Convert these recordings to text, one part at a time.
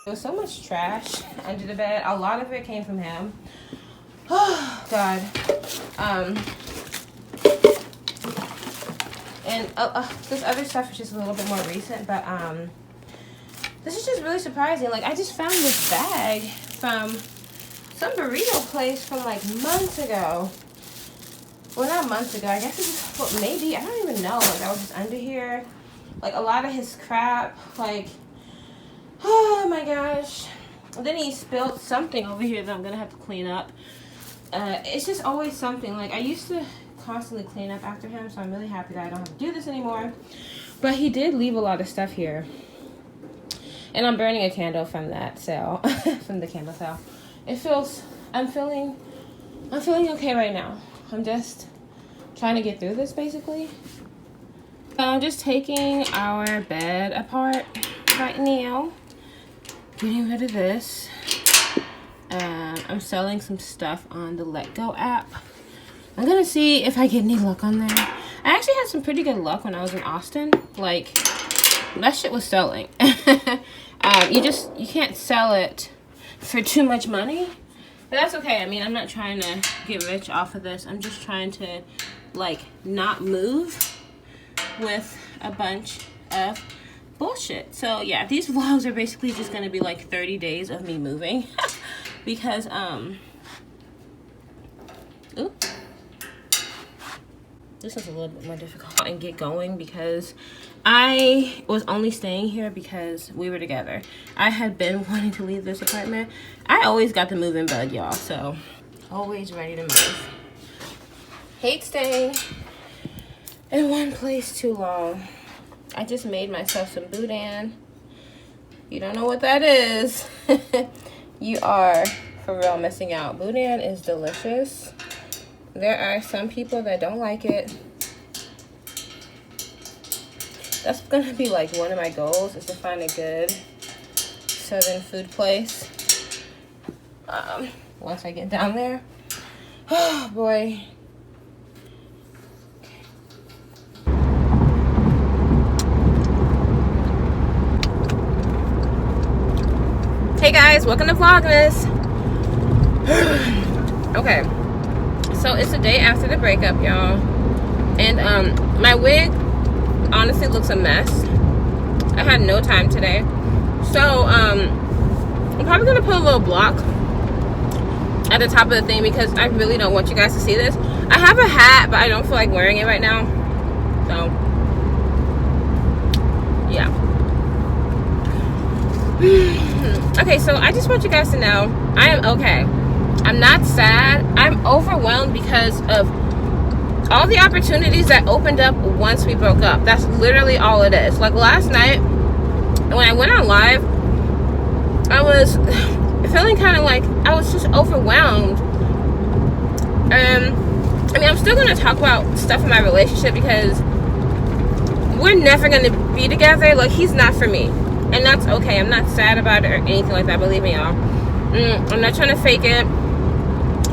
There was so much trash under the bed. A lot of it came from him. Oh God. And this other stuff is just a little bit more recent, but this is just really surprising. Like, I just found this bag from some burrito place from like months ago. Well, not months ago. I guess it was, well, maybe, I don't even know. Like, that was just under here. Like, a lot of his crap, like, oh my gosh. And then he spilled something over here that I'm gonna have to clean up. It's just always something. Like, I used to constantly clean up after him, so I'm really happy that I don't have to do this anymore. But he did leave a lot of stuff here. And I'm burning a candle from that sale, from the candle sale. It feels, I'm feeling okay right now. I'm just trying to get through this, basically. So I'm just taking our bed apart right now. Getting rid of this. I'm selling some stuff on the Let Go app. I'm gonna see if I get any luck on there. I actually had some pretty good luck when I was in Austin. Like, that shit was selling. You can't sell it for too much money. But that's okay. I mean, I'm not trying to get rich off of this. I'm just trying to, like, not move with a bunch of bullshit. So, yeah, these vlogs are basically just going to be, like, 30 days of me moving. Because, ooh. This is a little bit more difficult and get going because I was only staying here because we were together. I had been wanting to leave this apartment. I always got the moving bug, y'all, so always ready to move. Hate staying in one place too long. I just made myself some boudin. You don't know what that is. You are for real missing out. Boudin is delicious. There are some people that don't like it. That's gonna be like one of my goals, is to find a good southern food place. Once I get down there. Oh boy. Hey guys, welcome to Vlogmas. Okay. So it's the day after the breakup, y'all, and my wig honestly looks a mess. I had no time today, so I'm probably gonna put a little block at the top of the thing because I really don't want you guys to see this. I have a hat, but I don't feel like wearing it right now, so yeah. Okay, so I just want you guys to know I am okay. I'm not sad. I'm overwhelmed because of all the opportunities that opened up once we broke up. That's literally all it is. Like last night, when I went on live, I was feeling kind of like I was just overwhelmed. I mean, I'm still going to talk about stuff in my relationship because we're never going to be together. Like, he's not for me. And that's okay. I'm not sad about it or anything like that. Believe me, y'all. I'm not trying to fake it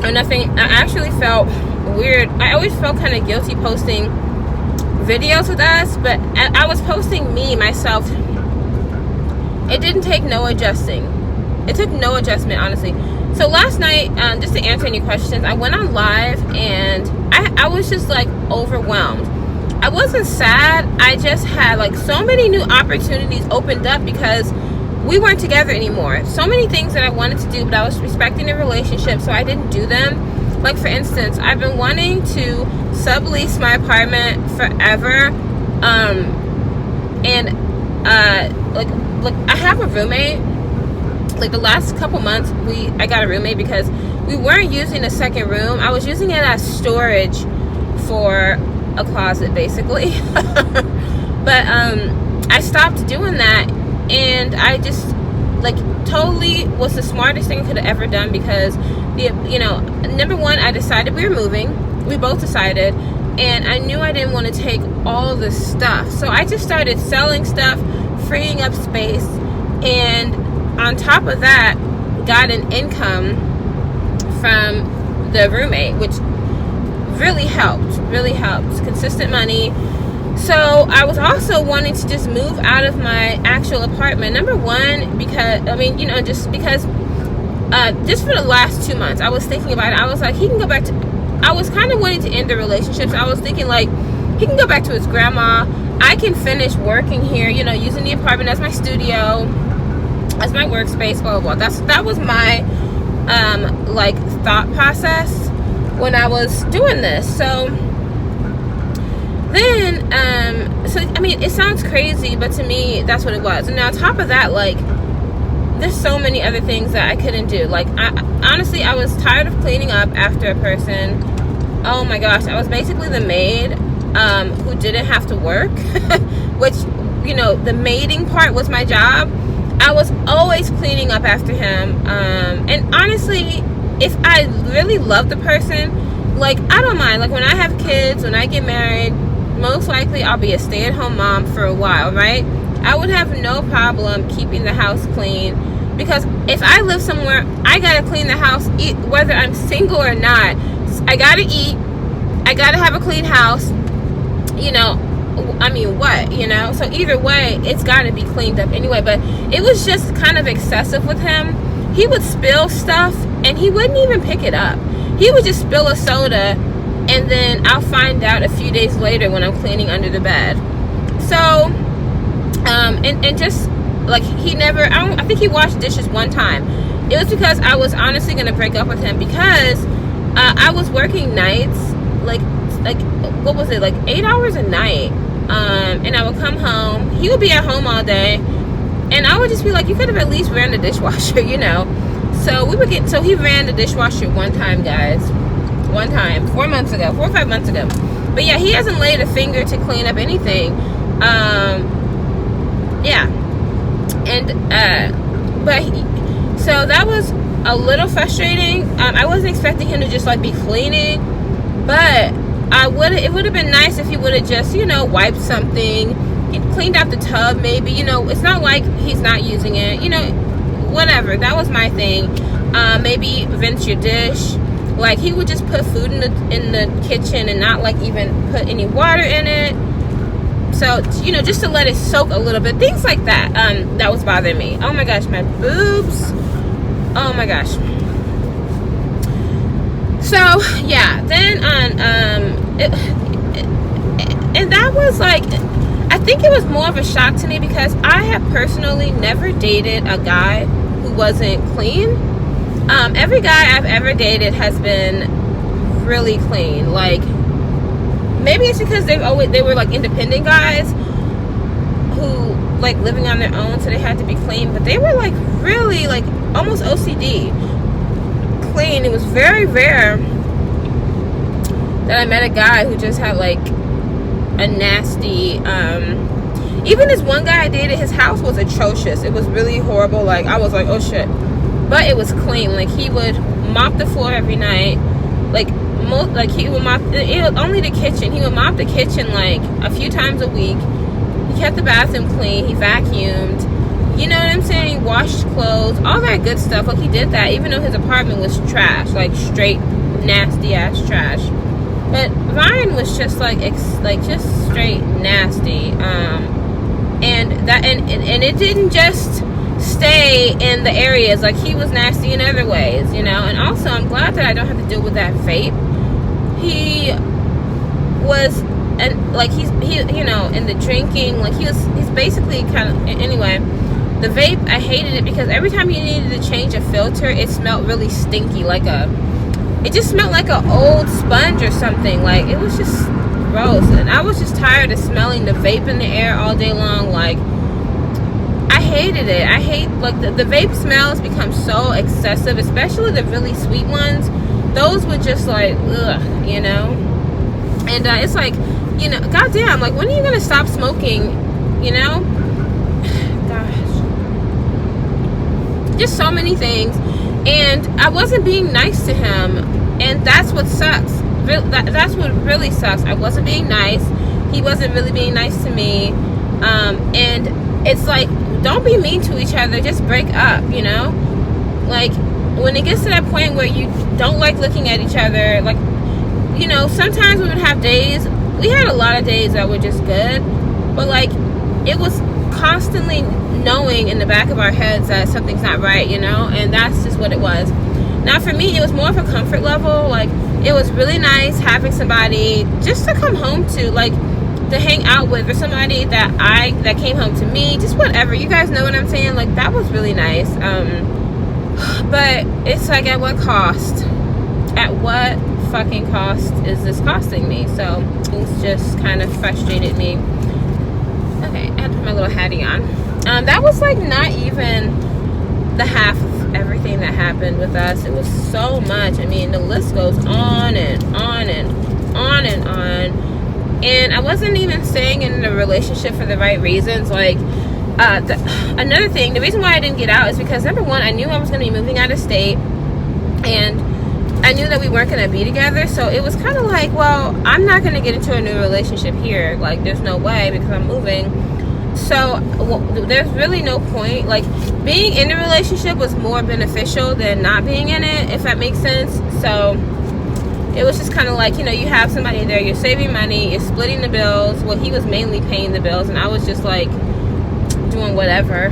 or nothing. I actually felt weird. I always felt kind of guilty posting videos with us, but I was posting myself. It didn't take no adjusting. It took no adjustment, honestly. So last night, just to answer any questions, I went on live and I was just like overwhelmed. I wasn't sad. I just had like so many new opportunities opened up because we weren't together anymore. So many things that I wanted to do, but I was respecting the relationship, so I didn't do them. Like, for instance, I've been wanting to sublease my apartment forever. Like I have a roommate. Like the last couple months, I got a roommate because we weren't using a second room. I was using it as storage for a closet, basically. But I stopped doing that, and I just like totally was the smartest thing I could have ever done because number one, I decided we were moving. We both decided, and I knew I didn't want to take all the stuff, so I just started selling stuff, freeing up space, and on top of that, got an income from the roommate, which really helped. Consistent money. So I was also wanting to just move out of my actual apartment. Number one, because I mean, you know, just because just for the last 2 months I was thinking about it. I was like, he can go back to, I was kind of wanting to end the relationships. I was thinking like, he can go back to his grandma. I can finish working here, you know, using the apartment as my studio, as my workspace, blah blah blah. That was my like thought process when I was doing this. So then so I mean, it sounds crazy, but to me that's what it was. And now on top of that, like, there's so many other things that I couldn't do. Like, honestly, I was tired of cleaning up after a person. Oh my gosh, I was basically the maid who didn't have to work, which, you know, the maiding part was my job. I was always cleaning up after him. And honestly, if I really love the person, like, I don't mind. Like, when I have kids, when I get married, most likely I'll be a stay-at-home mom for a while, right? I would have no problem keeping the house clean, because if I live somewhere, I gotta clean the house, whether I'm single or not. I gotta eat, I gotta have a clean house, you know. I mean, what, you know? So either way, it's gotta be cleaned up anyway. But it was just kind of excessive with him. He would spill stuff and he wouldn't even pick it up. He would just spill a soda, and then I'll find out a few days later when I'm cleaning under the bed. So and just like, he never, I think he washed dishes one time. It was because I was honestly gonna break up with him, because I was working nights, like what was it, like 8 hours a night, and I would come home, he would be at home all day, and I would just be like, you could have at least ran the dishwasher, you know. So he ran the dishwasher one time, guys, one time, 4 or 5 months ago. But yeah, he hasn't laid a finger to clean up anything. Yeah, and so that was a little frustrating. I wasn't expecting him to just like be cleaning, but it would have been nice if he would have just, you know, wiped something, he cleaned out the tub maybe, you know. It's not like he's not using it, you know, whatever. That was my thing. Maybe rinse your dish. Like, he would just put food in the kitchen and not like even put any water in it. So, you know, just to let it soak a little bit, things like that. That was bothering me. Oh my gosh, my boobs. Oh my gosh. So yeah, then and that was like, I think it was more of a shock to me, because I have personally never dated a guy who wasn't clean. Every guy I've ever dated has been really clean. Like, maybe it's because they were like independent guys who like living on their own, so they had to be clean, but they were like really like almost OCD clean. It was very rare that I met a guy who just had like a nasty, even this one guy I dated, his house was atrocious. It was really horrible. Like, I was like, oh shit. But it was clean. Like, he would mop the floor every night. Like he would mop only the kitchen. He would mop the kitchen like a few times a week. He kept the bathroom clean. He vacuumed. You know what I'm saying? He washed clothes, all that good stuff. Like, he did that even though his apartment was trash, like straight nasty ass trash. But Ryan was just like just straight nasty. And it didn't just stay in the areas. Like, he was nasty in other ways, you know. And also, I'm glad that I don't have to deal with that vape. He was, and like he you know, in the drinking, like he's basically kind of, anyway. The vape, I hated it because every time you needed to change a filter, it smelled really stinky, it just smelled like an old sponge or something. Like, it was just gross, and I was just tired of smelling the vape in the air all day long. Like, I hated it. I hate, like, the vape smells become so excessive, especially the really sweet ones. Those were just like, ugh, you know. And it's like, you know, goddamn, like, when are you gonna stop smoking, you know? Gosh, just so many things. And I wasn't being nice to him, and that's what sucks. That's what really sucks. I wasn't being nice. He wasn't really being nice to me. And it's like, don't be mean to each other. Just break up, you know? Like, when it gets to that point where you don't like looking at each other, like, you know, sometimes we would have days we had a lot of days that were just good, but like it was constantly knowing in the back of our heads that something's not right, you know, and that's just what it was. Now for me, it was more of a comfort level. Like, it was really nice having somebody just to come home to, like, to hang out with, or somebody that came home to me, just whatever, you guys know what I'm saying. Like, that was really nice. But it's like, at what cost? At what fucking cost is this costing me? So it's just kind of frustrated me. Okay, I had to put my little hattie on. That was like not even the half of everything that happened with us. It was so much. I mean, the list goes on and on and on and on. And I wasn't even staying in the relationship for the right reasons. Like, another thing, the reason why I didn't get out is because, number one, I knew I was going to be moving out of state, and I knew that we weren't going to be together. So it was kind of like, well, I'm not going to get into a new relationship here. Like, there's no way, because I'm moving. So there's really no point. Like, being in a relationship was more beneficial than not being in it, if that makes sense. So it was just kind of like, you know, you have somebody there, you're saving money, you're splitting the bills. Well, he was mainly paying the bills, and I was just like doing whatever.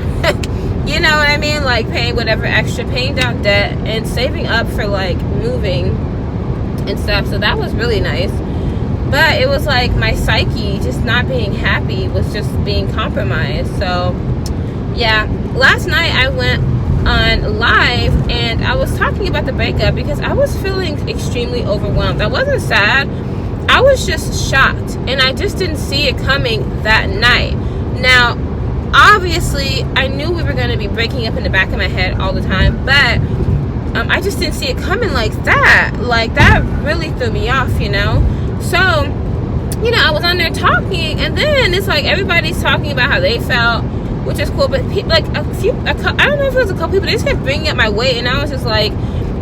You know what I mean? Like, paying whatever extra, paying down debt, and saving up for like moving and stuff. So that was really nice. But it was like my psyche just not being happy was just being compromised. So yeah, last night I went on live and I was talking about the breakup because I was feeling extremely overwhelmed. I wasn't sad, I was just shocked, and I just didn't see it coming that night. Now, obviously, I knew we were going to be breaking up in the back of my head all the time, but I just didn't see it coming like that. Like, that really threw me off, you know? So, you know, I was on there talking, and then it's like everybody's talking about how they felt, which is cool, but people, like I don't know if it was a couple people, they just kept bringing up my weight, and I was just like,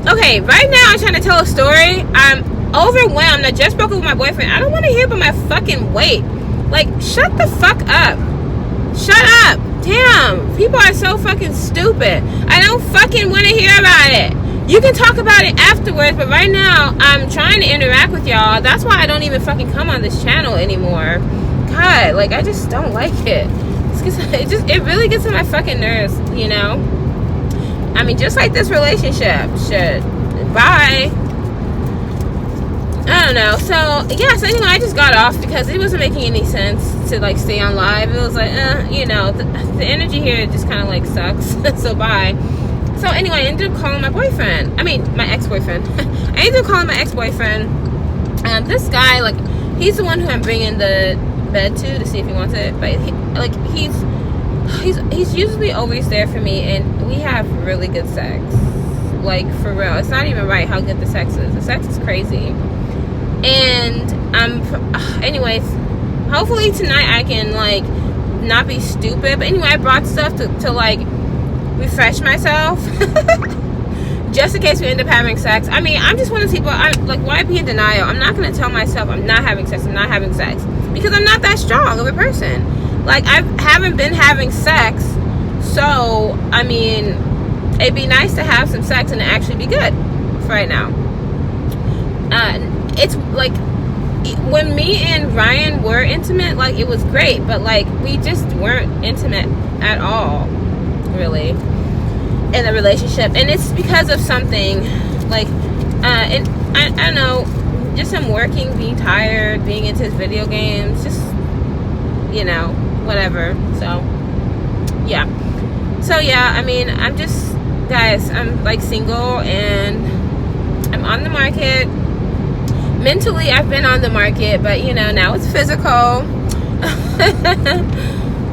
okay, right now I'm trying to tell a story. I'm overwhelmed. I just broke up with my boyfriend. I don't want to hear about my fucking weight. Like, shut the fuck up. Shut up. Damn, people are so fucking stupid. I don't fucking want to hear about it. You can talk about it afterwards, but right now I'm trying to interact with y'all. That's why I don't even fucking come on this channel anymore. God, like, I just don't like it. It really gets on my fucking nerves, you know? I mean, just like this relationship. Shit. Bye. I don't know. So yeah, so anyway, I just got off because it wasn't making any sense to like stay on live. It was like, you know, the energy here just kind of like sucks. So bye. So anyway, I ended up calling my boyfriend. I mean, my ex-boyfriend. I ended up calling my ex-boyfriend. This guy, like, he's the one who I'm bringing the bed to see if he wants it. But he's usually always there for me, and we have really good sex. Like, for real. It's not even right how good the sex is. The sex is crazy. And anyways, hopefully tonight I can like not be stupid. But anyway, I brought stuff to like refresh myself just in case we end up having sex. I mean, I'm just one of those people, I'm like, why be in denial? I'm not going to tell myself I'm not having sex, because I'm not that strong of a person. Like, I haven't been having sex, so I mean, it'd be nice to have some sex and it actually be good for right now. It's like, when me and Ryan were intimate, like, it was great, but like, we just weren't intimate at all, really, in the relationship. And it's because of something like and I don't know, just him working, being tired, being into his video games, just, you know, whatever. So yeah, I mean, I'm just, guys, I'm like single and I'm on the market. Mentally, I've been on the market, but you know, now it's physical.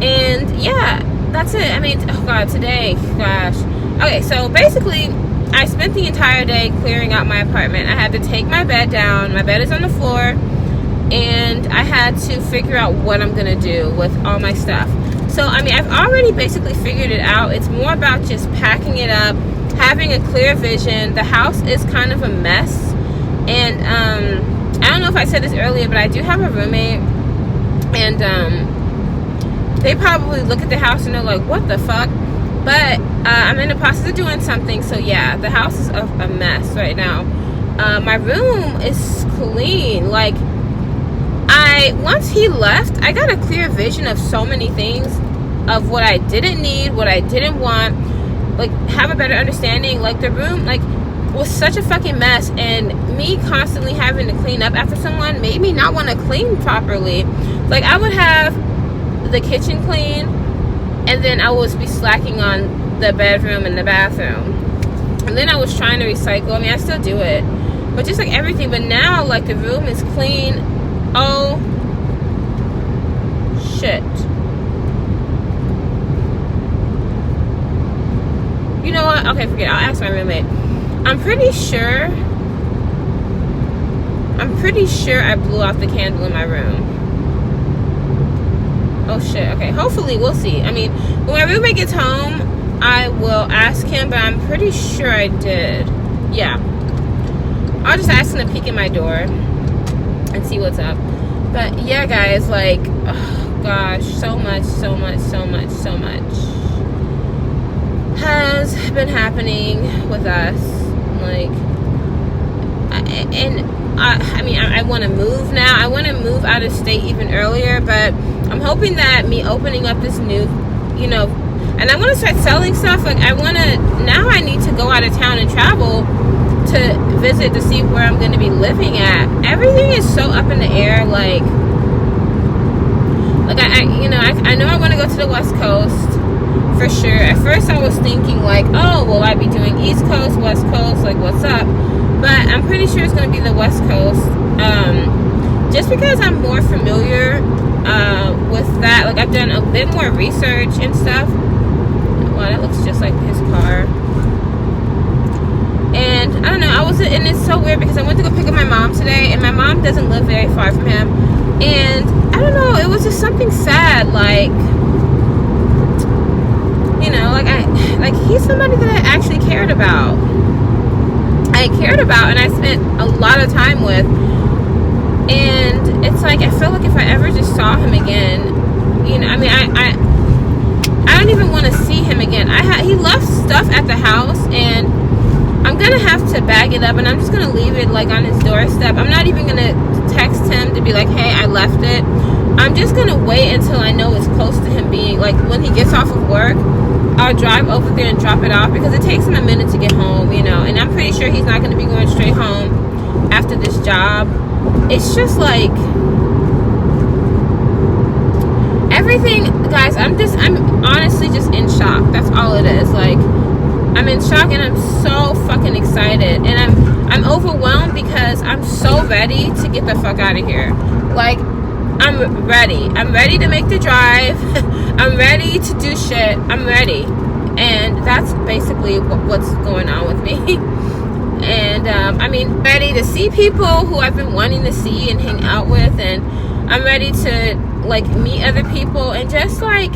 And yeah, that's it. I mean, oh god, today, gosh. Okay, so basically, I spent the entire day clearing out my apartment. I had to take my bed down. My bed is on the floor, and I had to figure out what I'm gonna do with all my stuff. So, I mean, I've already basically figured it out. It's more about just packing it up, having a clear vision. The house is kind of a mess. And I don't know if I said this earlier, but I do have a roommate, and they probably look at the house and they're like, what the fuck? But I'm in the process of doing something. So yeah, the house is a mess right now. My room is clean. Like, I once he left, I got a clear vision of so many things, of what I didn't need, what I didn't want, like have a better understanding. Like the room like was such a fucking mess, and me constantly having to clean up after someone made me not want to clean properly. Like I would have the kitchen clean, and then I would be slacking on the bedroom and the bathroom, and then I was trying to recycle. I mean, I still do it, but just like everything. But now like the room is clean. Oh shit. You know what? Okay, forget it. I'll ask my roommate. I'm pretty sure I blew out the candle in my room. Oh shit. Okay, hopefully we'll see. I mean, when my roommate gets home, I will ask him, but I'm pretty sure I did. Yeah. I'll just ask him to peek in my door and see what's up. But yeah, guys, like, oh gosh, so much has been happening with us. Like, I mean, I want to move now. I want to move out of state even earlier, but I'm hoping that me opening up this new, you know, and I want to start selling stuff. Like, now I need to go out of town and travel to visit to see where I'm going to be living at. Everything is so up in the air. Like I know I want to go to the West Coast for sure. At first I was thinking like, oh, will I be doing East Coast, West Coast, like what's up? But I'm pretty sure it's going to be the West Coast, just because I'm more familiar with that. Like I've done a bit more research and stuff. Wow, that looks just like his car. And I don't know, and it's so weird because I went to go pick up my mom today, and my mom doesn't live very far from him, and I don't know, it was just something sad. Like, you know, like he's somebody that I actually cared about. And I spent a lot of time with, and it's like I feel like if I ever just saw him again, you know, I mean, I don't even want to see him again. He left stuff at the house, and I'm gonna have to bag it up, and I'm just gonna leave it like on his doorstep. I'm not even gonna text him to be like, hey, I left it. I'm just gonna wait until I know it's close to him being, like, when he gets off of work, I'll drive over there and drop it off, because it takes him a minute to get home, you know, and I'm pretty sure he's not gonna be going straight home after this job. It's just like everything, guys, I'm honestly just in shock. That's all it is. Like, I'm in shock, and I'm so fucking excited, and I'm overwhelmed because I'm so ready to get the fuck out of here. Like, I'm ready to make the drive. I'm ready to do shit. I'm ready, and that's basically what's going on with me. And I mean, ready to see people who I've been wanting to see and hang out with, and I'm ready to like meet other people and just like,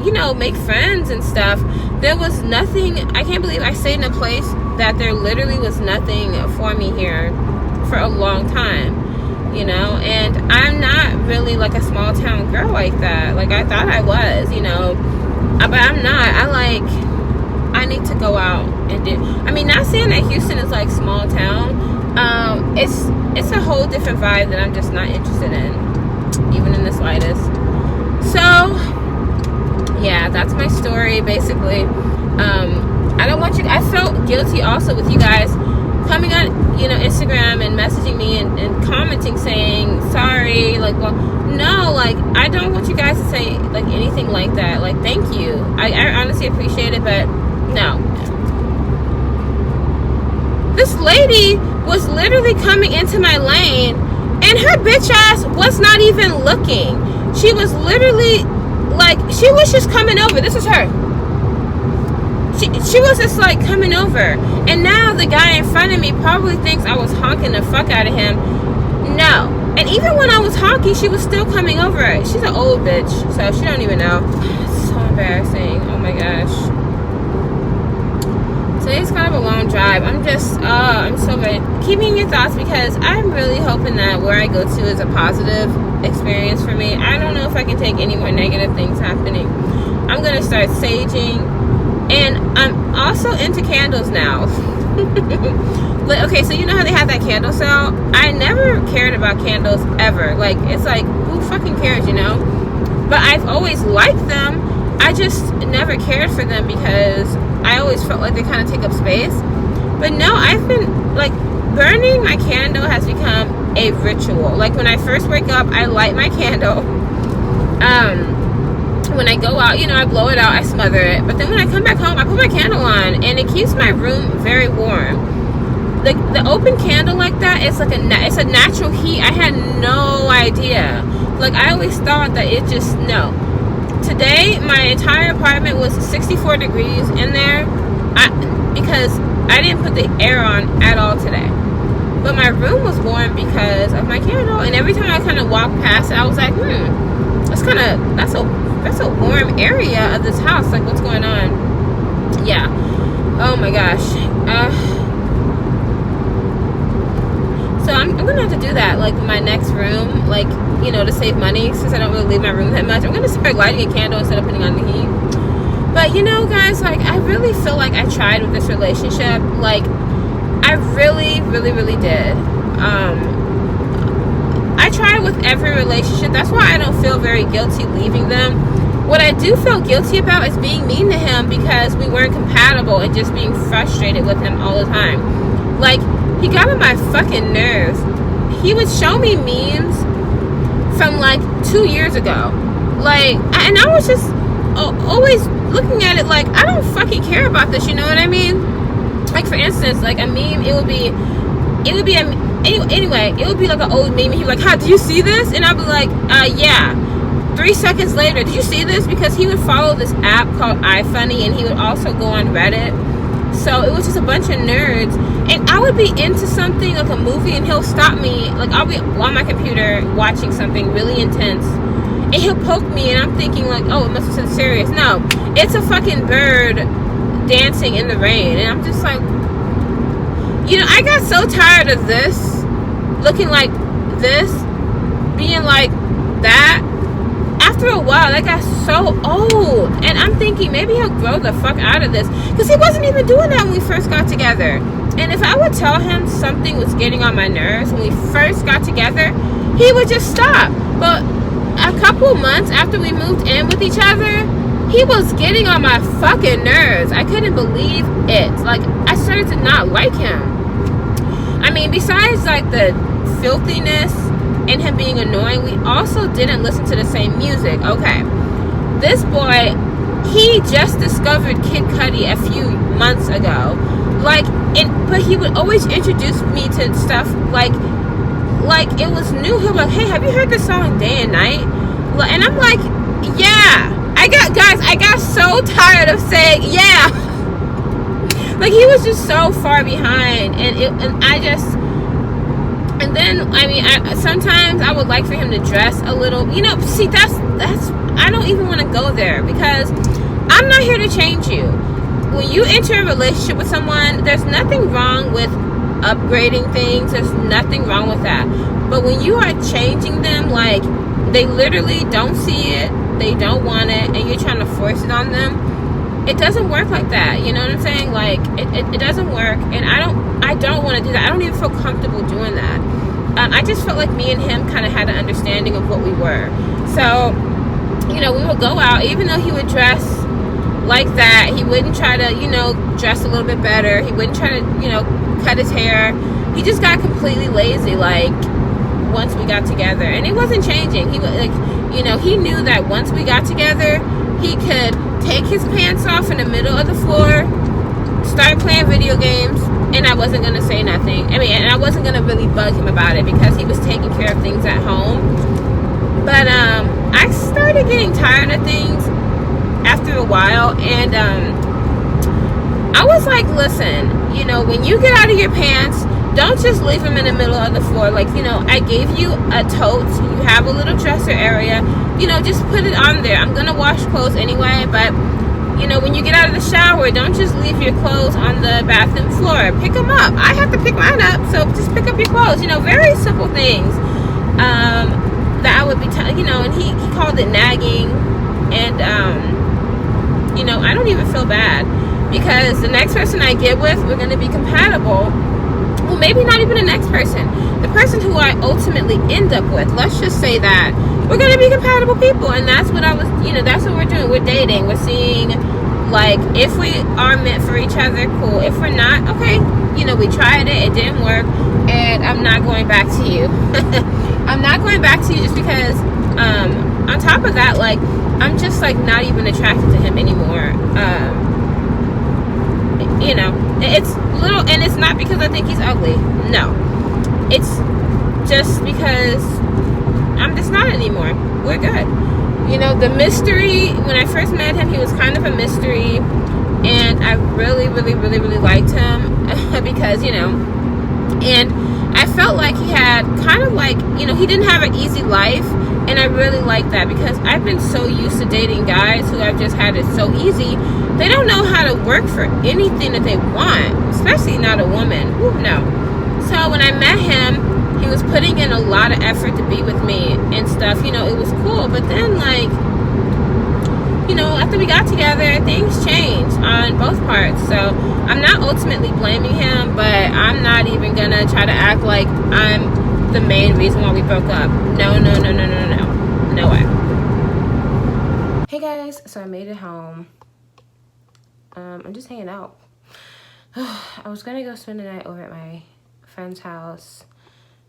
you know, make friends and stuff. There was nothing. I can't believe I stayed in a place that there literally was nothing for me here for a long time, you know. And I'm not really like a small town girl like that. Like I thought I was, you know, but I'm not. I need to go out and do. I mean, not saying that Houston is like small town. It's a whole different vibe that I'm just not interested in, even in the slightest. So yeah, that's my story basically. I don't want you. I felt guilty also with you guys coming on, you know, Instagram and messaging me and commenting saying sorry. Like, well, no, like I don't want you guys to say like anything like that. Like, thank you. I honestly appreciate it, but no. This lady was literally coming into my lane, and her bitch ass was not even looking. She was literally like, she was just coming over. This is her. She was just like coming over, and now the guy in front of me probably thinks I was honking the fuck out of him. No. And even when I was honking, she was still coming over. She's an old bitch, so she don't even know. It's so embarrassing. Oh my gosh. Today's kind of a long drive. I'm so ready. Keep me in your thoughts, because I'm really hoping that where I go to is a positive experience for me. I don't know if I can take any more negative things happening. I'm going to start saging And I'm also into candles now. But okay, so you know how they have that candle sale? I never cared about candles ever. Like, it's like, who fucking cares, you know? But I've always liked them. I just never cared for them because I always felt like they kind of take up space. But no, I've been, like, burning my candle has become a ritual. Like, when I first wake up, I light my candle. When I go out, you know, I blow it out, I smother it. But then when I come back home, I put my candle on, and it keeps my room very warm. Like, the open candle like that, it's like it's a natural heat. I had no idea. Like, I always thought that it just, no. Today, my entire apartment was 64 degrees in there because I didn't put the air on at all today. But my room was warm because of my candle. And every time I kind of walked past it, I was like, that's a warm area of this house. Like, what's going on? Yeah. Oh my gosh. So I'm gonna have to do that, like, my next room, like, you know, to save money, since I don't really leave my room that much. I'm gonna start lighting a candle instead of putting on the heat. But, you know, guys, like, I really feel like I tried with this relationship. Like, I really, really, really did. I tried with every relationship. That's why I don't feel very guilty leaving them. What I do feel guilty about is being mean to him because we weren't compatible and just being frustrated with him all the time. Like, he got on my fucking nerves. He would show me memes from, like, 2 years ago. Like, and I was just always looking at it like, I don't fucking care about this, you know what I mean? Like, for instance, like, a meme, it would be anyway, it would be like an old meme, and he'd be like, "How, do you see this?" And I'd be like, yeah. 3 seconds later, did you see this? Because he would follow this app called iFunny, and he would also go on Reddit. So it was just a bunch of nerds, and I would be into something like a movie, and he'll stop me. Like, I'll be on my computer watching something really intense, and he'll poke me, and I'm thinking like, oh, it must have been serious. No, it's a fucking bird dancing in the rain, and I'm just like, you know, I got so tired of this, looking like this, being like that. After a while, that got so old, and I'm thinking maybe he'll grow the fuck out of this, because he wasn't even doing that when we first got together. And if I would tell him something was getting on my nerves when we first got together, he would just stop. But a couple months after we moved in with each other, he was getting on my fucking nerves. I couldn't believe it. Like, I started to not like him. I mean, besides like the filthiness and him being annoying, we also didn't listen to the same music. Okay, this boy, he just discovered Kid Cudi a few months ago. Like, but he would always introduce me to stuff like it was new. He'll be like, "Hey, have you heard this song Day and Night?" And I'm like, yeah. I got so tired of saying yeah. Like, he was just so far behind, and then I mean, sometimes I would like for him to dress a little, you know. See, that's I don't even want to go there, because I'm not here to change you. When you enter a relationship with someone, there's nothing wrong with upgrading things. There's nothing wrong with that. But when you are changing them, like, they literally don't see it, they don't want it, and you're trying to force it on them, it doesn't work like that. You know what I'm saying? Like, it doesn't work, and I don't want to do that. I don't even feel comfortable doing that. I just felt like me and him kind of had an understanding of what we were. So, you know, we would go out, even though he would dress like that, he wouldn't try to, you know, dress a little bit better. He wouldn't try to, you know, cut his hair. He just got completely lazy, like, once we got together. And it wasn't changing. He was like, you know, he knew that once we got together, he could take his pants off in the middle of the floor, start playing video games, and I wasn't going to say nothing. I mean, and I wasn't going to really bug him about it, because he was taking care of things at home. But I started getting tired of things after a while, and I was like, listen, you know, when you get out of your pants, don't just leave them in the middle of the floor. Like, you know, I gave you a tote, you have a little dresser area, you know, just put it on there. I'm gonna wash clothes anyway, but, you know, when you get out of the shower, don't just leave your clothes on the bathroom floor. Pick them up. I have to pick mine up, so just pick up your clothes. You know, very simple things that I would be you know. And he called it nagging, and you know, I don't even feel bad. because the next person I get with, we're going to be compatible. Well, maybe not even the next person. The person who I ultimately end up with, let's just say that we're going to be compatible people. And that's what I was, you know, that's what we're doing. We're dating. We're seeing, like, if we are meant for each other, cool. If we're not, okay, you know, we tried it. It didn't work. And I'm not going back to you. I'm not going back to you just because, on top of that, like, I'm just, like, not even attracted to him anymore. You know, it's little, and it's not because I think he's ugly. No, it's just because I'm just not anymore. We're good. You know, the mystery, when I first met him, he was kind of a mystery, and I really, really, really, really liked him because, you know, and I felt like he had kind of like, you know, he didn't have an easy life, and I really like that because I've been so used to dating guys who have just had it so easy. They don't know how to work for anything that they want, especially not a woman. Ooh, no. So when I met him, he was putting in a lot of effort to be with me and stuff. You know, it was cool. But then, like, you know, after we got together, things changed on both parts. So I'm not ultimately blaming him, but I'm not even going to try to act like I'm the main reason why we broke up. No, no, no, no, no, no. No way. Hey, guys. So I made it home. I'm just hanging out. I was gonna go spend the night over at my friend's house,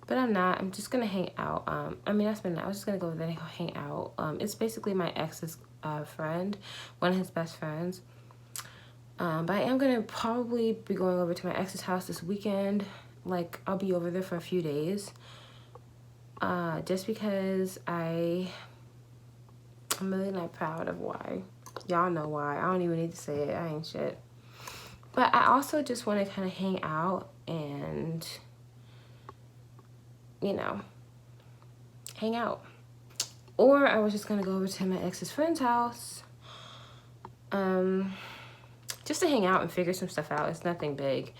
but I'm not. I'm just gonna hang out. I mean, not spend the night. I was just gonna go over there and hang out. It's basically my ex's friend, one of his best friends. But I am gonna probably be going over to my ex's house this weekend. Like, I'll be over there for a few days. Just because I'm really not proud of why. Y'all know why. I don't even need to say it. I ain't shit. But I also just want to kind of hang out and, you know, hang out. Or I was just going to go over to my ex's friend's house. Just to hang out and figure some stuff out. It's nothing big.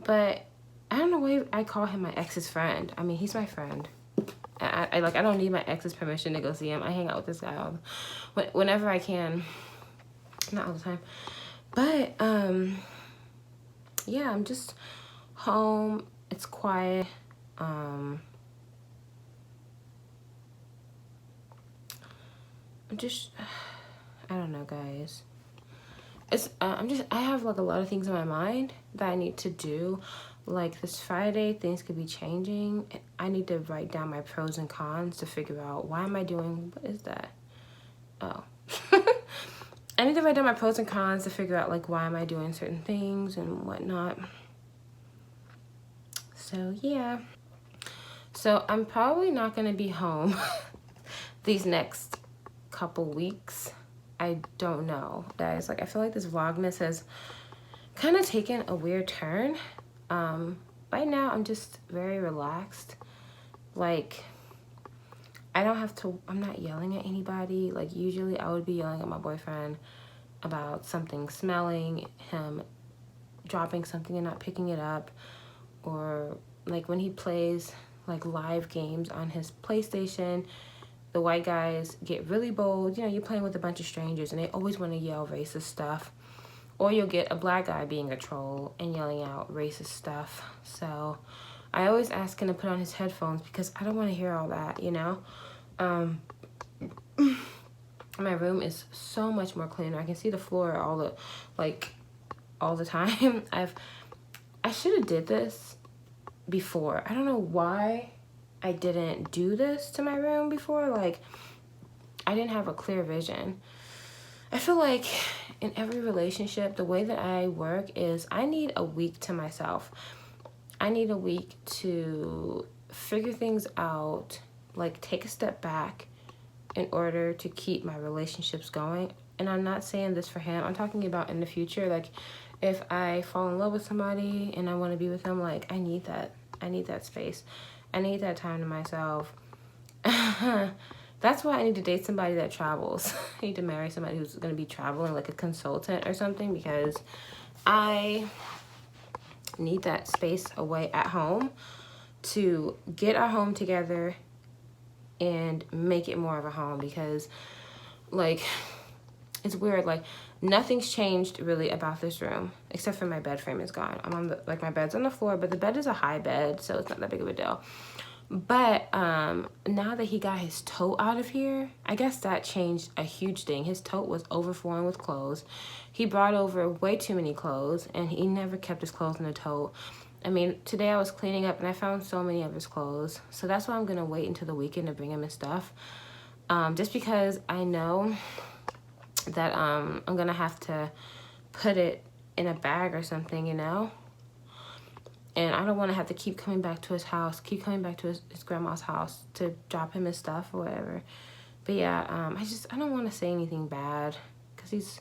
But I don't know why I call him my ex's friend. I mean, he's my friend. I don't need my ex's permission to go see him. I hang out with this guy whenever I can. Not all the time. But, yeah, I'm just home. It's quiet. I'm just, I don't know, guys. It's, I have, like, a lot of things in my mind that I need to do. Like, this Friday, things could be changing. I need to write down my pros and cons to figure out why am I doing, what is that? Oh. I need to write down my pros and cons to figure out, like, why am I doing certain things and whatnot. So, yeah. So, I'm probably not going to be home these next couple weeks. I don't know, guys. Like, I feel like this Vlogmas has kind of taken a weird turn. Right now, I'm just very relaxed. Like, I don't have to, I'm not yelling at anybody. Like, usually I would be yelling at my boyfriend about something smelling, him dropping something and not picking it up, or like when he plays like live games on his PlayStation, the white guys get really bold. You know, you're playing with a bunch of strangers and they always want to yell racist stuff. Or you'll get a black guy being a troll and yelling out racist stuff. So I always ask him to put on his headphones because I don't want to hear all that, you know? My room is so much more cleaner. I can see the floor all the time. I should have did this before. I don't know why I didn't do this to my room before. Like, I didn't have a clear vision. I feel like in every relationship, the way that I work is I need a week to myself. I need a week to figure things out, like take a step back in order to keep my relationships going. And I'm not saying this for him. I'm talking about in the future. Like, if I fall in love with somebody and I want to be with them, like, I need that. I need that space. I need that time to myself. That's why I need to date somebody that travels. I need to marry somebody who's going to be traveling, like a consultant or something, because I need that space away at home to get our home together and make it more of a home. Because, like, it's weird. Like, nothing's changed really about this room except for my bed frame is gone. I'm on the, like, my bed's on the floor, but the bed is a high bed, so it's not that big of a deal. But now that he got his tote out of here, I guess that changed a huge thing. His tote was overflowing with clothes. He brought over way too many clothes, and he never kept his clothes in the tote. I mean, today I was cleaning up and I found so many of his clothes. So that's why I'm gonna wait until the weekend to bring him his stuff. Just because I know that I'm gonna have to put it in a bag or something, you know? And I don't want to have to keep coming back to his house, keep coming back to his grandma's house to drop him his stuff or whatever. But yeah, I don't want to say anything bad because he's,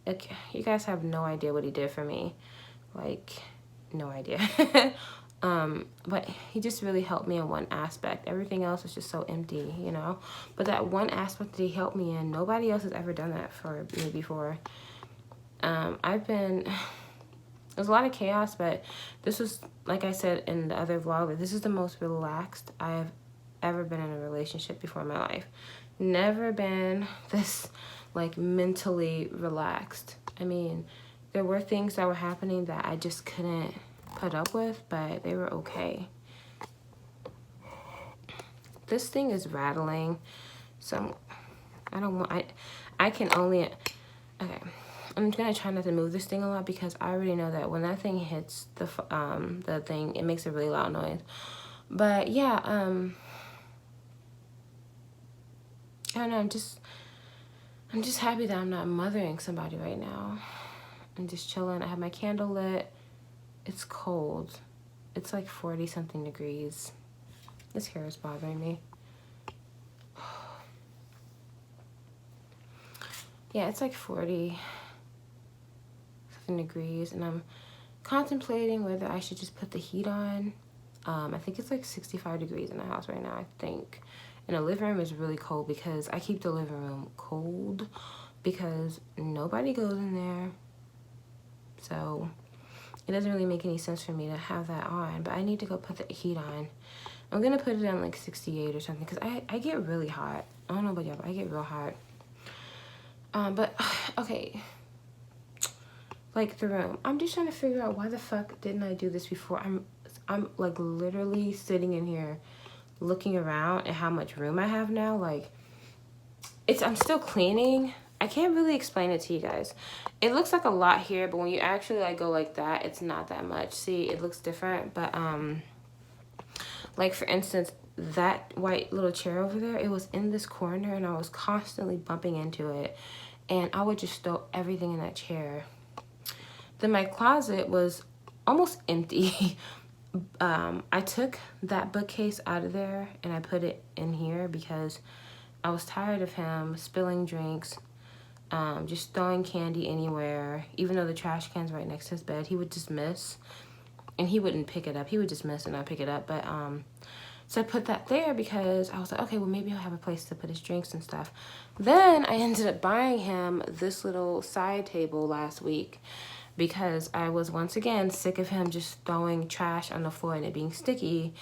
like, you guys have no idea what he did for me. Like, no idea. But he just really helped me in one aspect. Everything else was just so empty, you know? But that one aspect that he helped me in, nobody else has ever done that for me before. There's a lot of chaos, but this was, like I said in the other vlog, this is the most relaxed I have ever been in a relationship before in my life. Never been this, like, mentally relaxed. I mean, there were things that were happening that I just couldn't put up with, but they were okay. This thing is rattling, so I can only, okay. I'm gonna try not to move this thing a lot because I already know that when that thing hits the thing, it makes a really loud noise. But yeah, I don't know. I'm just happy that I'm not mothering somebody right now. I'm just chilling. I have my candle lit. It's cold. It's like 40 something degrees. This hair is bothering me. Yeah, it's like 40 degrees, and I'm contemplating whether I should just put the heat on. I think it's like 65 degrees in the house right now, I think. And the living room is really cold because I keep the living room cold because nobody goes in there. So it doesn't really make any sense for me to have that on, but I need to go put the heat on. I'm gonna put it on like 68 or something because I get really hot. I don't know about y'all, but I get real hot. But okay. Like, the room. I'm just trying to figure out why the fuck didn't I do this before. I'm like literally sitting in here looking around at how much room I have now. Like, I'm still cleaning. I can't really explain it to you guys. It looks like a lot here, but when you actually like go like that, it's not that much. See, it looks different, but like, for instance, that white little chair over there, it was in this corner and I was constantly bumping into it, and I would just throw everything in that chair. Then my closet was almost empty. I took that bookcase out of there and I put it in here because I was tired of him spilling drinks, just throwing candy anywhere. Even though the trash can's right next to his bed, he would just miss, and he wouldn't pick it up. He would just miss and not pick it up. But so I put that there because I was like, okay, well, maybe he'll have a place to put his drinks and stuff. Then I ended up buying him this little side table last week because I was once again sick of him just throwing trash on the floor and it being sticky.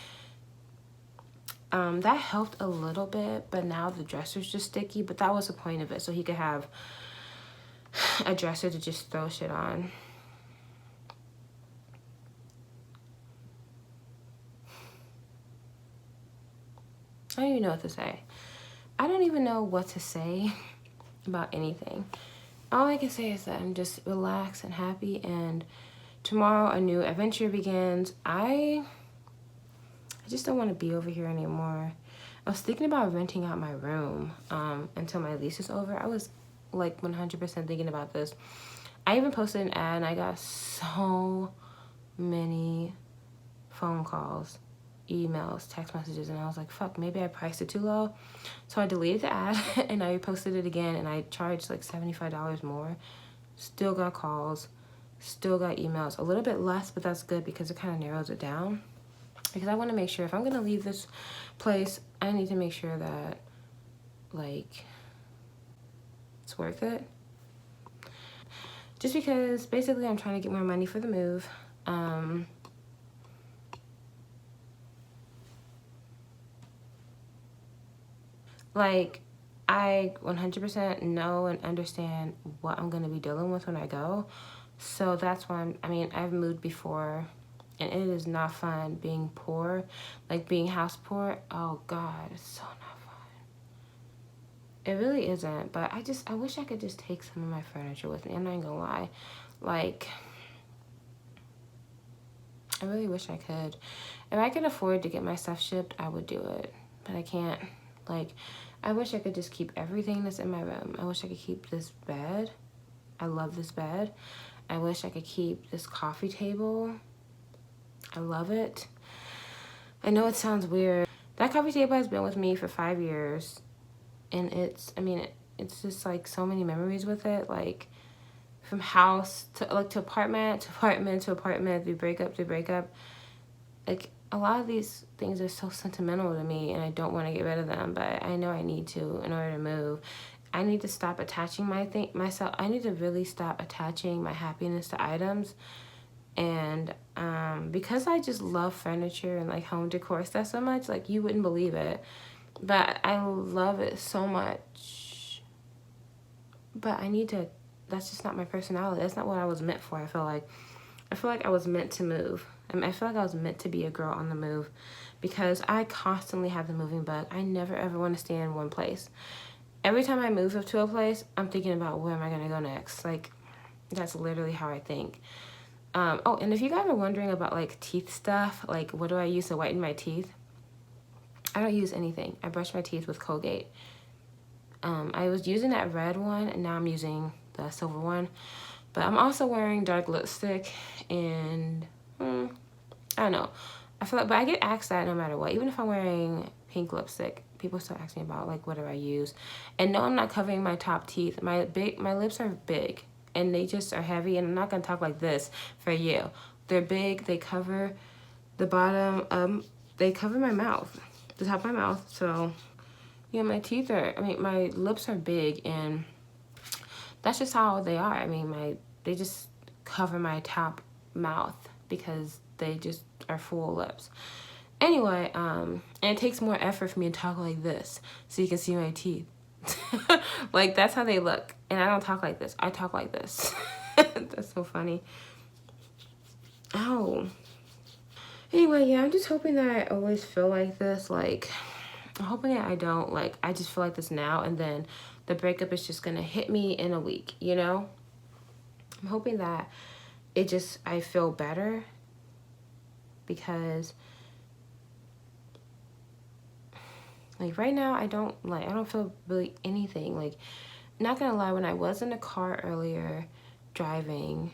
That helped a little bit, but now the dresser's just sticky, but that was the point of it, so he could have a dresser to just throw shit on. I don't even know what to say. I don't even know what to say about anything. All I can say is that I'm just relaxed and happy, and tomorrow a new adventure begins. I just don't want to be over here anymore. I was thinking about renting out my room until my lease is over. I was like 100% thinking about this. I even posted an ad and I got so many phone calls, emails, text messages, and I was like, fuck, maybe I priced it too low. So I deleted the ad and I posted it again, and I charged like $75 more. Still got calls, still got emails, a little bit less, but that's good because it kind of narrows it down. Because I want to make sure if I'm gonna leave this place, I need to make sure that, like, it's worth it. Just because basically I'm trying to get more money for the move. Like, I 100% know and understand what I'm going to be dealing with when I go. So that's why I mean, I've moved before, and it is not fun being poor, like being house poor. Oh God, it's so not fun. It really isn't, but I wish I could just take some of my furniture with me. I'm not even gonna lie. Like, I really wish I could. If I could afford to get my stuff shipped, I would do it, but I can't. Like, I wish I could just keep everything that's in my room. I wish I could keep this bed. I love this bed. I wish I could keep this coffee table. I love it. I know it sounds weird. That coffee table has been with me for 5 years. And it's just like so many memories with it. Like from house to like to apartment to apartment to apartment, to breakup to breakup. Like a lot of these things are so sentimental to me, and I don't want to get rid of them, but I know I need to in order to move. I need to stop attaching myself. I need to really stop attaching my happiness to items. And because I just love furniture and like home decor stuff so much, like you wouldn't believe it, but I love it so much. But I need to, that's just not my personality. That's not what I was meant for. I feel like I was meant to move. I mean, I feel like I was meant to be a girl on the move, because I constantly have the moving bug. I never ever want to stay in one place. Every time I move to a place, I'm thinking about where am I going to go next. Like, that's literally how I think. Oh, and if you guys are wondering about like teeth stuff, like what do I use to whiten my teeth? I don't use anything. I brush my teeth with Colgate. I was using that red one, and now I'm using the silver one. But I'm also wearing dark lipstick, and I don't know. I feel like, but I get asked that no matter what. Even if I'm wearing pink lipstick, people still ask me about like what do I use. And no, I'm not covering my top teeth. My lips are big, and they just are heavy. And I'm not gonna talk like this for you. They're big. They cover the bottom. They cover my mouth, the top of my mouth. So yeah, my teeth are. I mean, my lips are big, and that's just how they are. I mean, they just cover my top mouth because they just are full lips. Anyway, and it takes more effort for me to talk like this so you can see my teeth. Like, that's how they look. And I don't talk like this. I talk like this. That's so funny. Oh. Anyway, yeah, I'm just hoping that I always feel like this. Like, I'm hoping that I don't. Like, I just feel like this now, and then the breakup is just going to hit me in a week, you know? I'm hoping that I feel better, because like right now I don't feel really anything. Like, not gonna lie, when I was in the car earlier driving,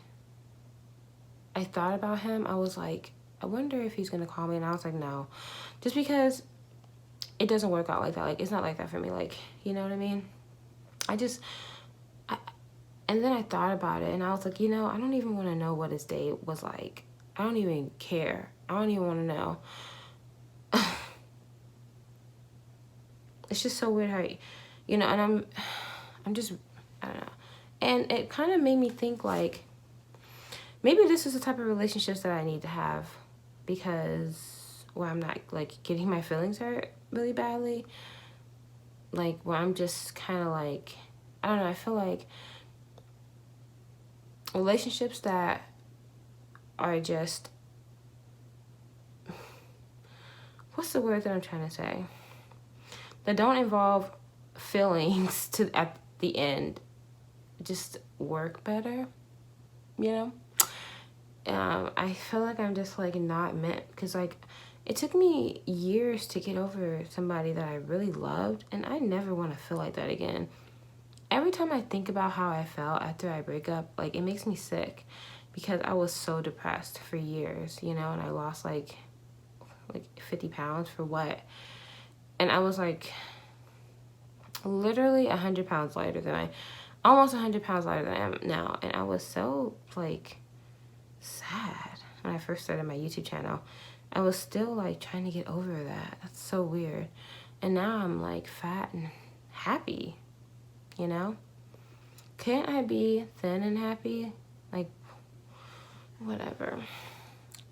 I thought about him. I was like, I wonder if he's gonna call me, and I was like, no, just because it doesn't work out like that. Like, it's not like that for me. Like, you know what I mean? And then I thought about it, and I was like, you know, I don't even want to know what his day was like. I don't even care. I don't even want to know. It's just so weird how, you know, and I'm just, I don't know. And it kind of made me think, like, maybe this is the type of relationships that I need to have, because where I'm not, like, getting my feelings hurt really badly. Like, where I'm just kind of, like, I don't know, I feel like relationships that are just, what's the word that I'm trying to say? That don't involve feelings at the end just work better, you know? I feel like I'm just like not meant, because like it took me years to get over somebody that I really loved, and I never want to feel like that again. Every time I think about how I felt after I break up, like it makes me sick, because I was so depressed for years, you know, and I lost like 50 pounds for what? And I was like literally 100 pounds lighter than almost 100 pounds lighter than I am now. And I was so like sad when I first started my YouTube channel. I was still like trying to get over that. That's so weird. And now I'm like fat and happy, you know? Can't I be thin and happy? Like, whatever.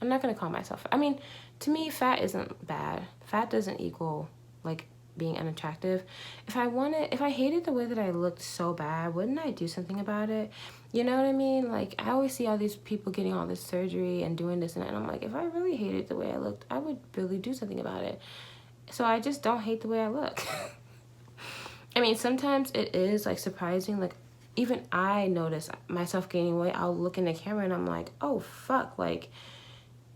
I'm not gonna call myself, I mean, to me, fat isn't bad. Fat doesn't equal like being unattractive. If I hated the way that I looked so bad, wouldn't I do something about it? You know what I mean? Like, I always see all these people getting all this surgery and doing this and that, and I'm like, if I really hated the way I looked, I would really do something about it. So I just don't hate the way I look. I mean, sometimes it is, like, surprising. Like, even I notice myself gaining weight. I'll look in the camera and I'm like, oh, fuck, like,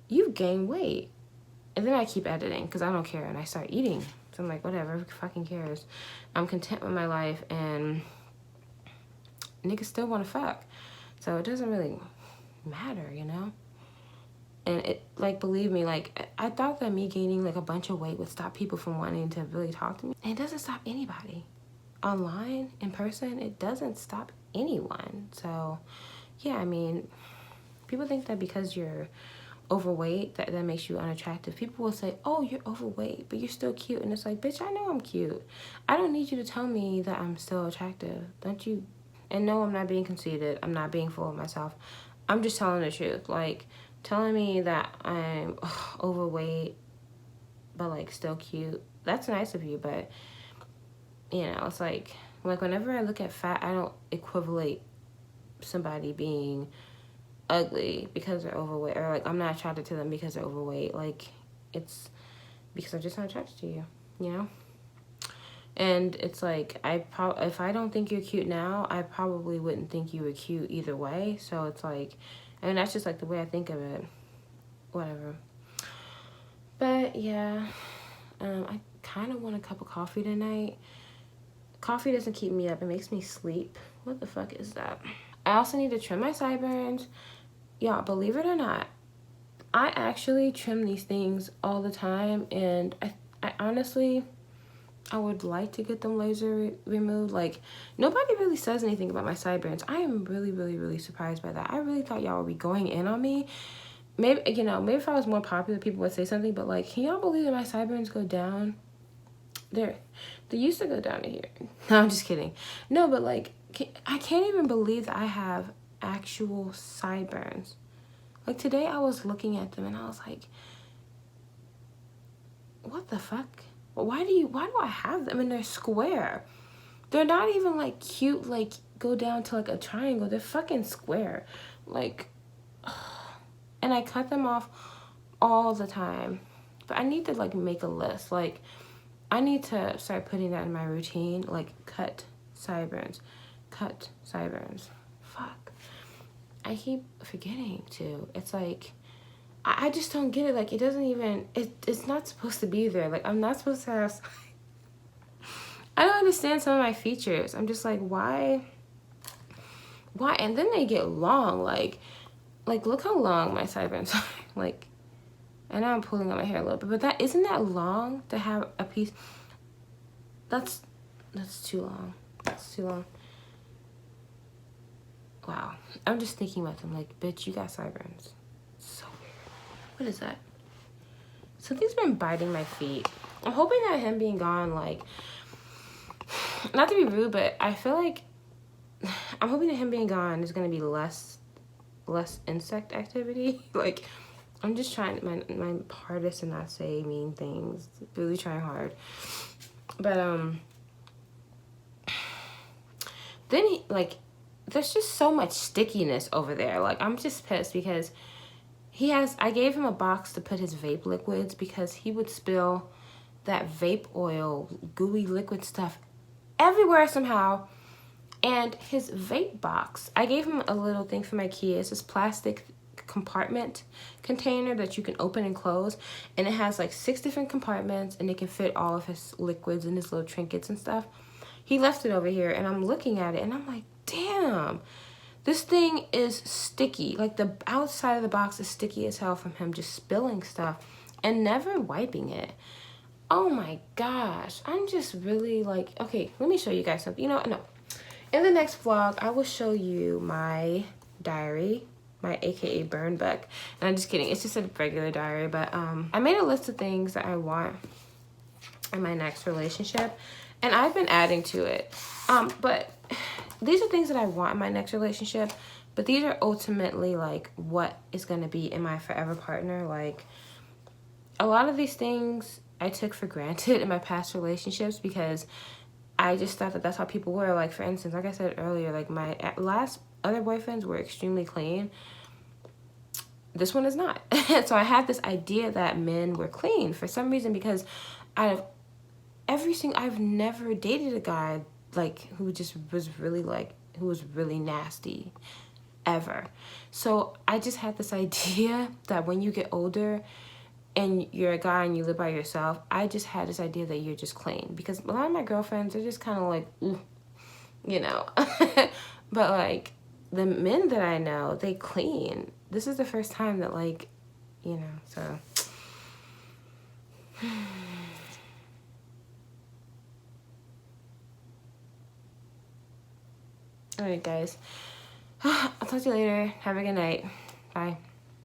you've gained weight. And then I keep editing because I don't care, and I start eating. So I'm like, whatever, who fucking cares? I'm content with my life, and niggas still want to fuck. So it doesn't really matter, you know? And it, like, believe me, like, I thought that me gaining, like, a bunch of weight would stop people from wanting to really talk to me. And it doesn't stop anybody. Online, in person, it doesn't stop anyone. So, yeah, I mean, people think that because you're overweight that makes you unattractive. People will say, oh, you're overweight, but you're still cute. And it's like, bitch, I know I'm cute. I don't need you to tell me that I'm still attractive. Don't you? And no, I'm not being conceited. I'm not being full of myself. I'm just telling the truth. Like, telling me that I'm overweight but, like, still cute, that's nice of you, but, you know, it's like whenever I look at fat, I don't equivalent somebody being ugly because they're overweight, or, like, I'm not attracted to them because they're overweight. Like, it's because I'm just not attracted to you, you know? And it's like, if I don't think you're cute now, I probably wouldn't think you were cute either way. So it's like, I mean, that's just, like, the way I think of it. Whatever. But yeah, I kind of want a cup of coffee tonight. Coffee doesn't keep me up. It makes me sleep. What the fuck is that? I also need to trim my sideburns. Y'all, believe it or not, I actually trim these things all the time, and I honestly, I would like to get them laser removed. Like, nobody really says anything about my sideburns. I am really, really, really surprised by that. I really thought y'all would be going in on me. Maybe, you know, maybe if I was more popular, people would say something, but, like, can y'all believe that my sideburns go down? They used to go down to here. No, I'm just kidding. No, but, like, I can't even believe that I have actual sideburns. Like, today I was looking at them and I was like, what the fuck? Why do I have them? And they're square. They're not even, like, cute, like, go down to, like, a triangle. They're fucking square. Like, and I cut them off all the time. But I need to, like, make a list. Like, I need to start putting that in my routine. Like, cut sideburns. Cut sideburns. Fuck. I keep forgetting to. It's like, I just don't get it. Like, it doesn't even, it's not supposed to be there. Like, I'm not supposed to have, I don't understand some of my features. I'm just like, why? And then they get long. Like look how long my sideburns are. Like, I know I'm pulling out my hair a little bit, but isn't that long to have a piece? That's too long. That's too long. Wow. I'm just thinking about them like, bitch, you got sideburns. So weird. What is that? Something's been biting my feet. I'm hoping that him being gone, like, not to be rude, but I feel like I'm hoping that him being gone is going to be less insect activity. Like, I'm just trying my hardest to not say mean things. Really trying hard. But then there's just so much stickiness over there. Like, I'm just pissed because I gave him a box to put his vape liquids because he would spill that vape oil, gooey liquid stuff everywhere somehow. And his vape box, I gave him a little thing from IKEA. It's this plastic compartment container that you can open and close. And it has like 6 different compartments, and it can fit all of his liquids and his little trinkets and stuff. He left it over here, and I'm looking at it, and I'm like, damn, this thing is sticky. Like, the outside of the box is sticky as hell from him just spilling stuff and never wiping it. Oh my gosh. I'm just really like, okay, let me show you guys something. You know, no. In the next vlog, I will show you my diary, my AKA burn book. And I'm just kidding. It's just a regular diary. But I made a list of things that I want in my next relationship. And I've been adding to it. But these are things that I want in my next relationship. But these are ultimately, like, what is going to be in my forever partner. Like, a lot of these things I took for granted in my past relationships, because I just thought that that's how people were. Like, for instance, like I said earlier, like my last other boyfriends were extremely clean. This one is not. So I had this idea that men were clean for some reason, because out of I've never dated a guy like who just was really who was really nasty ever. So I just had this idea that when you get older and you're a guy and you live by yourself, I just had this idea that you're just clean, because a lot of my girlfriends are just kind of like, you know. But like the men that I know, they clean. This is the first time that, like, you know, so. All right, guys. I'll talk to you later. Have a good night. Bye.